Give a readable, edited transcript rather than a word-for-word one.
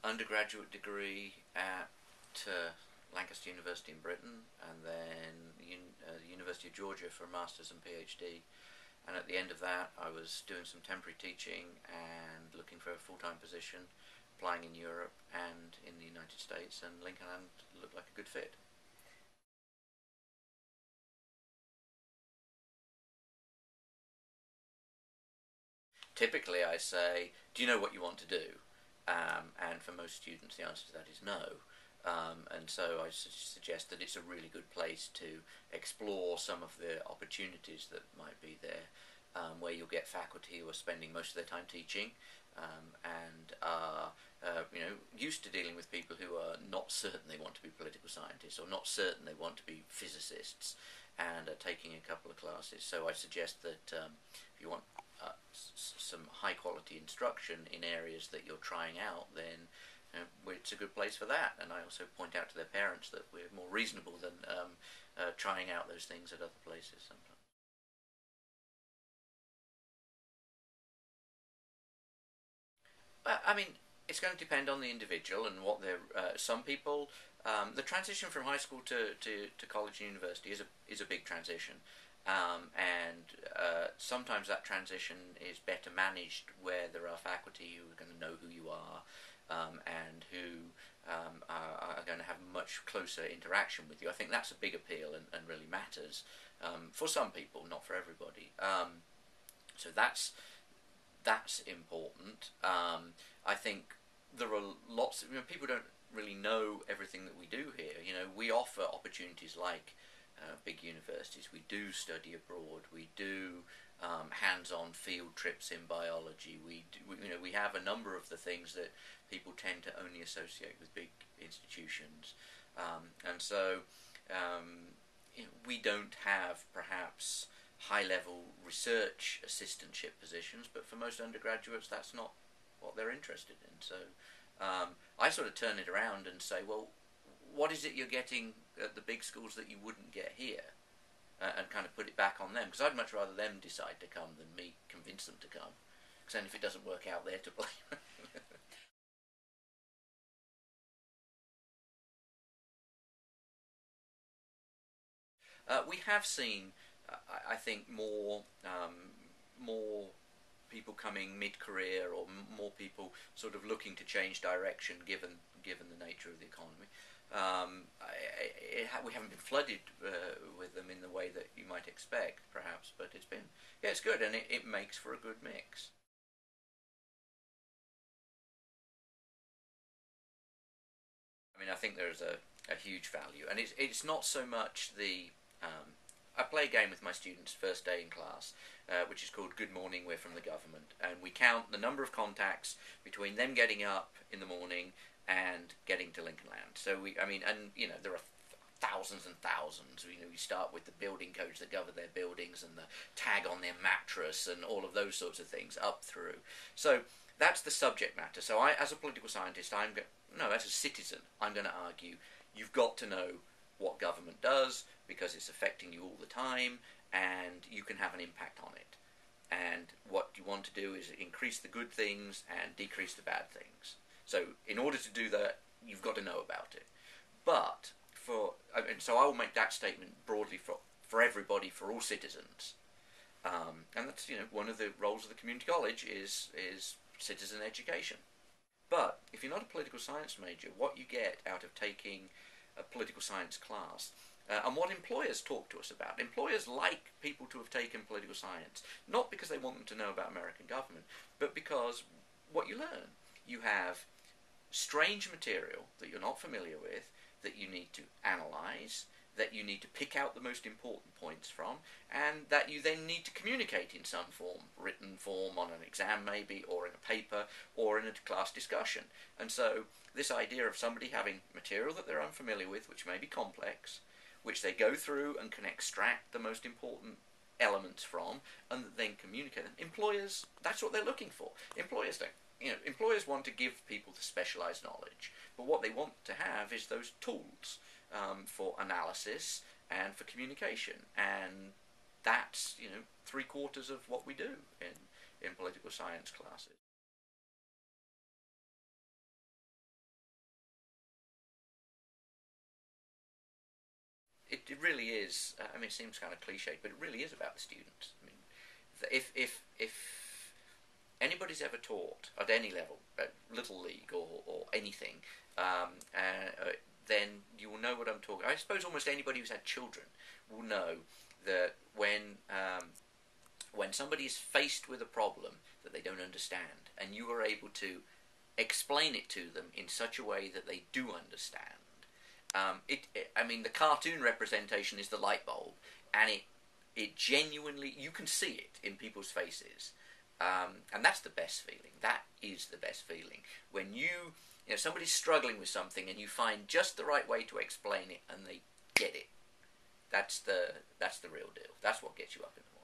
undergraduate degree at Lancaster University in Britain, and then the University of Georgia for a master's and PhD. And at the end of that, I was doing some temporary teaching and looking for a full-time position, applying in Europe and in the United States, and Lincoln Land looked like a good fit. Typically, I say, do you know what you want to do? And for most students, the answer to that is no. And so I suggest that it's a really good place to explore some of the opportunities that might be there, where you'll get faculty who are spending most of their time teaching, and are used to dealing with people who are not certain they want to be political scientists, or not certain they want to be physicists, and are taking a couple of classes. So I suggest that if you want some high quality instruction in areas that you're trying out, then it's a good place for that. And I also point out to their parents that we're more reasonable than trying out those things at other places sometimes. I mean, it's going to depend on the individual and what they're. Some people, the transition from high school to college and university is a big transition, and sometimes that transition is better managed where there are faculty who are going to know who you are, and who are going to have much closer interaction with you. I think that's a big appeal and really matters for some people, not for everybody. So that's important. I think there are lots of people don't really know everything that we do here. We offer opportunities like big universities. We do study abroad. We do hands-on field trips in biology. We have a number of the things that people tend to only associate with big institutions, and so we don't have perhaps high-level research assistantship positions, but for most undergraduates that's not what they're interested in. So I sort of turn it around and say, well, what is it you're getting at the big schools that you wouldn't get here? And kind of put it back on them, because I'd much rather them decide to come than me convince them to come, because then if it doesn't work out, they're to blame. We have seen, I think, more people coming mid-career, or more people sort of looking to change direction given the nature of the economy. We haven't been flooded with them in the way that you might expect, perhaps, but it's good, and it makes for a good mix. I mean, I think there's a huge value, and it's not so much the. I play a game with my students first day in class, which is called Good Morning, We're from the Government, and we count the number of contacts between them getting up in the morning and getting to Lincoln Land. So there are thousands and thousands. You start with the building codes that govern their buildings and the tag on their mattress and all of those sorts of things up through. So that's the subject matter. So as a political scientist, no, as a citizen, I'm going to argue you've got to know what government does, because it's affecting you all the time, and you can have an impact on it. And what you want to do is increase the good things and decrease the bad things. So in order to do that, you've got to know about it. But so I will make that statement broadly for everybody, for all citizens. And that's one of the roles of the community college is citizen education. But if you're not a political science major, what you get out of taking a political science class, and what employers talk to us about. Employers like people to have taken political science, not because they want them to know about American government, but because what you learn, you have strange material that you're not familiar with, that you need to analyse, that you need to pick out the most important points from, and that you then need to communicate in some form, written form on an exam maybe, or in a paper, or in a class discussion. And so this idea of somebody having material that they're unfamiliar with, which may be complex, which they go through and can extract the most important elements from, and then communicate them. Employers, that's what they're looking for. Employers don't. Employers want to give people the specialised knowledge, but what they want to have is those tools for analysis and for communication, and that's three-quarters of what we do in political science classes. it really is. I mean, it seems kind of cliched, but it really is about the students. I mean, if anybody's ever taught at any level, at Little League or anything, then you will know what I'm talking. I suppose almost anybody who's had children will know that when somebody is faced with a problem that they don't understand, and you are able to explain it to them in such a way that they do understand, I mean, the cartoon representation is the light bulb, and it genuinely, you can see it in people's faces, and that's the best feeling. That is the best feeling when you know, somebody's struggling with something, and you find just the right way to explain it, and they get it. That's the real deal. That's what gets you up in the